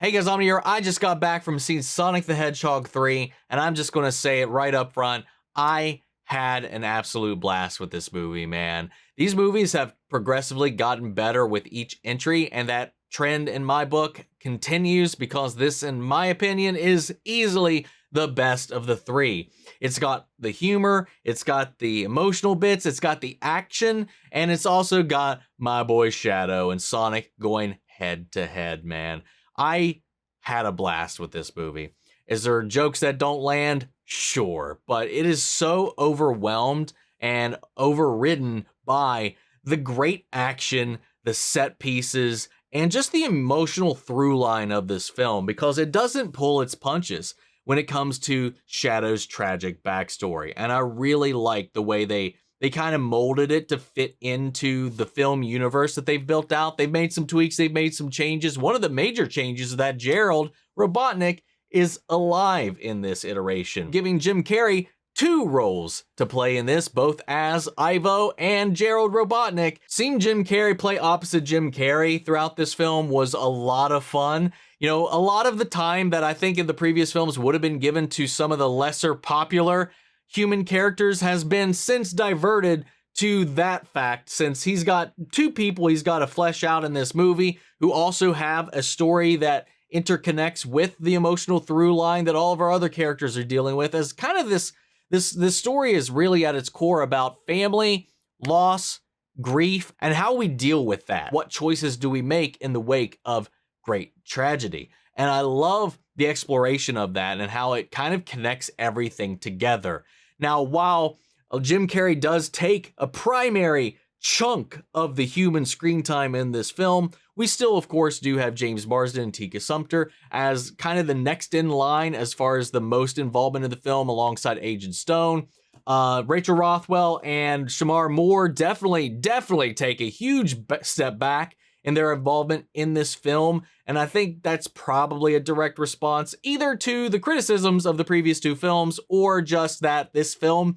Hey guys, I'm here. I just got back from seeing Sonic the Hedgehog 3, and I'm just going to say it right up front. I had an absolute blast with this movie, man. These movies have progressively gotten better with each entry, and that trend in my book continues because this, in my opinion, is easily the best of the three. It's got the humor, it's got the emotional bits, it's got the action, and it's also got my boy Shadow and Sonic going head to head, man. I had a blast with this movie. Is there jokes that don't land? Sure, but it is so overwhelmed and overridden by the great action, the set pieces, and just the emotional through line of this film, because it doesn't pull its punches when it comes to Shadow's tragic backstory. And I really like the way they kind of molded it to fit into the film universe that they've built out. They've made some tweaks, they've made some changes. One of the major changes is that Gerald, Robotnik, is alive in this iteration, giving Jim Carrey two roles to play in this, both as Ivo and Gerald Robotnik. Seeing Jim Carrey play opposite Jim Carrey throughout this film was a lot of fun. You know, a lot of the time that I think in the previous films would have been given to some of the lesser popular human characters has been since diverted to that fact, since he's got two people he's got to flesh out in this movie who also have a story that interconnects with the emotional through line that all of our other characters are dealing with. As kind of this story is really at its core about family, loss, grief, and how we deal with that. What choices do we make in the wake of great tragedy? And I love the exploration of that and how it kind of connects everything together. Now, while Jim Carrey does take a primary chunk of the human screen time in this film, we still, of course, do have James Marsden and Tika Sumpter as kind of the next in line as far as the most involvement in the film, alongside Agent Stone. Rachel Rothwell and Shamar Moore definitely take a huge step back in their involvement in this film, and I think that's probably a direct response either to the criticisms of the previous two films or just that this film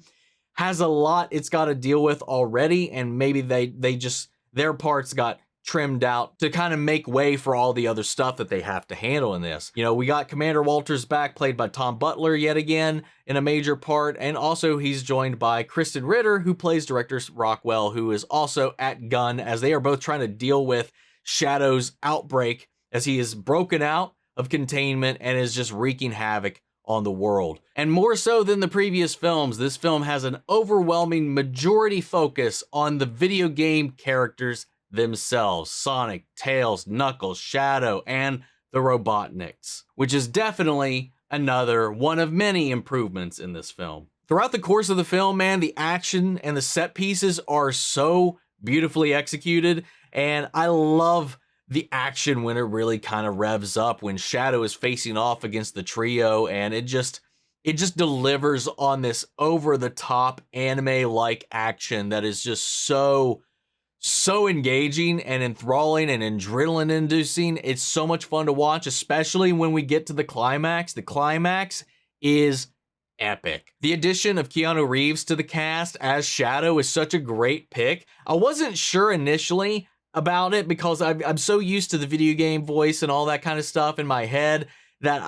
has a lot it's got to deal with already, and maybe they just, their parts got trimmed out to kind of make way for all the other stuff that they have to handle in this. You know, we got Commander Walters back, played by Tom Butler yet again in a major part, and also he's joined by Krysten Ritter, who plays Director Rockwell, who is also at gun, as they are both trying to deal with Shadow's outbreak as he is broken out of containment and is just wreaking havoc on the world. And more so than the previous films, this film has an overwhelming majority focus on the video game characters themselves: Sonic, Tails, Knuckles, Shadow, and the Robotniks, which is definitely another one of many improvements in this film. Throughout the course of the film, man, the action and the set pieces are so beautifully executed, and I love the action when it really kind of revs up, when Shadow is facing off against the trio, and it just delivers on this over-the-top anime-like action that is just so engaging and enthralling and adrenaline-inducing. It's so much fun to watch, especially when we get to the climax. The climax is epic. The addition of Keanu Reeves to the cast as Shadow is such a great pick. I wasn't sure initially about it because I'm so used to the video game voice and all that kind of stuff in my head that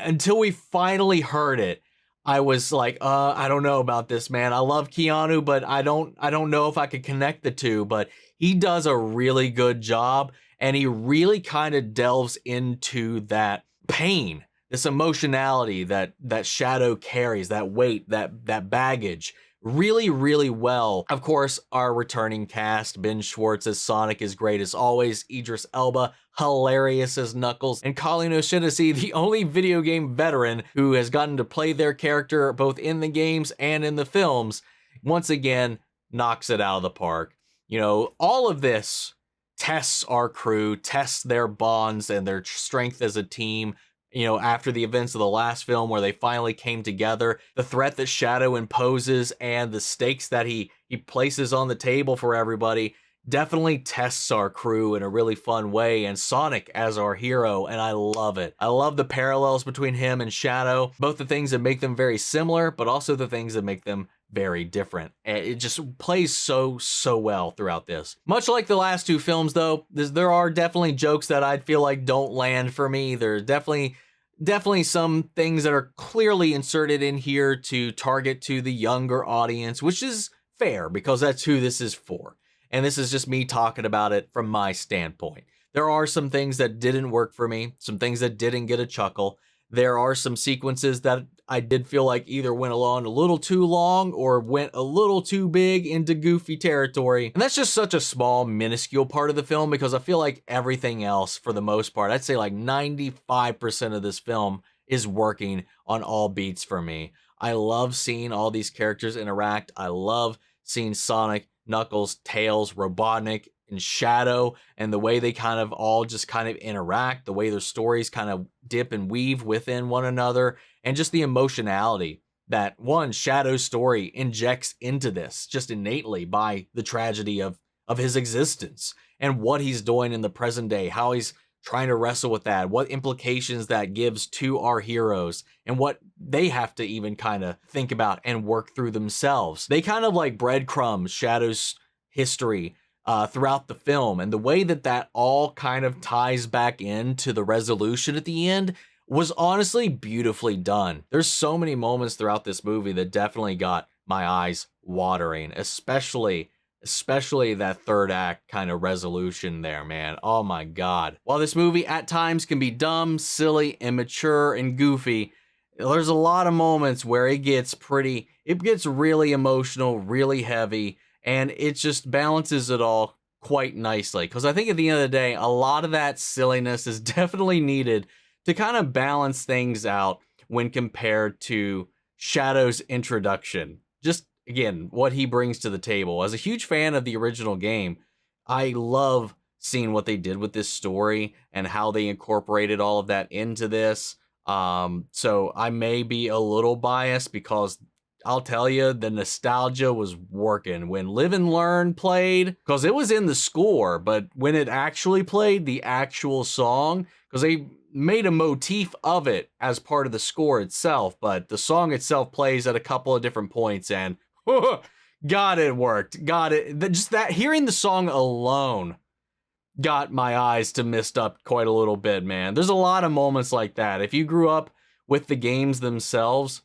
until we finally heard it, I was like, I don't know about this, man. I love Keanu, but I don't know if I could connect the two. But he does a really good job, and he really kind of delves into that pain, this emotionality that Shadow carries, that weight, that baggage, really, really well. Of course, our returning cast: Ben Schwartz as Sonic is great as always, Idris Elba hilarious as Knuckles, and Colleen, the only video game veteran who has gotten to play their character both in the games and in the films, once again knocks it out of the park. You know, all of this tests our crew, tests their bonds and their strength as a team. You know, after the events of the last film where they finally came together, the threat that Shadow imposes and the stakes that he places on the table for everybody definitely tests our crew in a really fun way, and Sonic as our hero, and I love it. I love the parallels between him and Shadow, both the things that make them very similar, but also the things that make them very different. And it just plays so well throughout this. Much like the last two films, though, there are definitely jokes that I feel like don't land for me. There's definitely some things that are clearly inserted in here to target to the younger audience, which is fair because that's who this is for. And this is just me talking about it from my standpoint. There are some things that didn't work for me, some things that didn't get a chuckle. There are some sequences that I did feel like either went along a little too long or went a little too big into goofy territory. And that's just such a small, minuscule part of the film because I feel like everything else, for the most part, I'd say like 95% of this film is working on all beats for me. I love seeing all these characters interact. I love seeing Sonic, Knuckles, Tails, Robotnik, and Shadow, and the way they kind of all just kind of interact, the way their stories kind of dip and weave within one another, and just the emotionality that one Shadow's story injects into this just innately by the tragedy of his existence and what he's doing in the present day, how he's trying to wrestle with that, what implications that gives to our heroes, and what they have to even kind of think about and work through themselves. They kind of like breadcrumbs Shadow's history throughout the film, and the way that all kind of ties back into the resolution at the end was honestly beautifully done. There's so many moments throughout this movie that definitely got my eyes watering, especially that third act kind of resolution there, man. Oh my God. While this movie at times can be dumb, silly, immature, and goofy, there's a lot of moments where it gets really emotional, really heavy, and it just balances it all quite nicely. Because I think at the end of the day, a lot of that silliness is definitely needed to kind of balance things out when compared to Shadow's introduction. Just, again, what he brings to the table. As a huge fan of the original game, I love seeing what they did with this story and how they incorporated all of that into this. So I may be a little biased because I'll tell you, the nostalgia was working when Live and Learn played, because it was in the score, but when it actually played the actual song, because they made a motif of it as part of the score itself, but the song itself plays at a couple of different points, and God, it worked. God, just that hearing the song alone got my eyes to mist up quite a little bit, man. There's a lot of moments like that. If you grew up with the games themselves,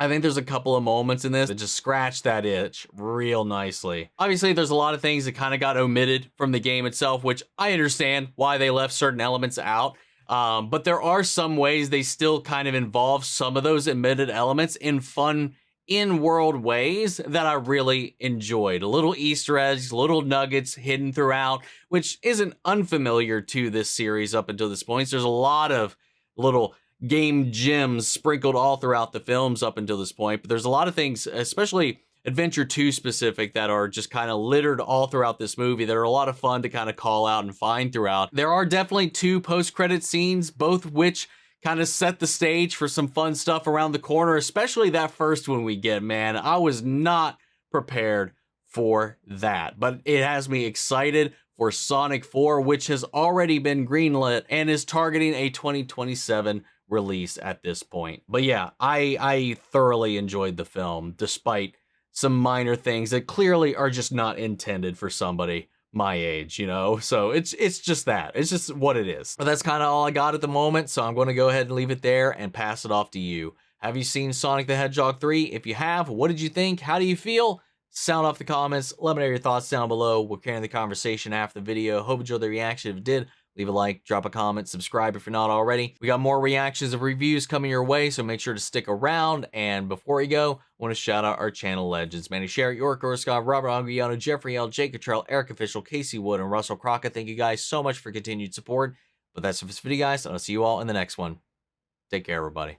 I think there's a couple of moments in this that just scratch that itch real nicely. Obviously, there's a lot of things that kind of got omitted from the game itself, which I understand why they left certain elements out. But there are some ways they still kind of involve some of those omitted elements in fun, in-world ways that I really enjoyed. Little Easter eggs, little nuggets hidden throughout, which isn't unfamiliar to this series up until this point. There's a lot of little game gems sprinkled all throughout the films up until this point, but there's a lot of things, especially Adventure 2 specific, that are just kind of littered all throughout this movie that are a lot of fun to kind of call out and find throughout. There are definitely 2 post-credit scenes, both which kind of set the stage for some fun stuff around the corner, especially that first one we get, man. I was not prepared for that, but it has me excited for Sonic 4, which has already been greenlit and is targeting a 2027 release at this point. But yeah, I thoroughly enjoyed the film, despite some minor things that clearly are just not intended for somebody my age, you know? So it's just that. It's just what it is. But that's kind of all I got at the moment, so I'm going to go ahead and leave it there and pass it off to you. Have you seen Sonic the Hedgehog 3? If you have, what did you think? How do you feel? Sound off the comments. Let me know your thoughts down below. We'll carry the conversation after the video. Hope you enjoyed the reaction. If you did, leave a like, drop a comment, subscribe if you're not already. We got more reactions and reviews coming your way, so make sure to stick around. And before we go, I want to shout out our channel legends: Manny Sherritt, York, Scott, Robert Anguiano, Jeffrey L, Jake Cottrell, Eric Official, Casey Wood, and Russell Crockett. Thank you guys so much for continued support. But that's it for this video, guys, and I'll see you all in the next one. Take care, everybody.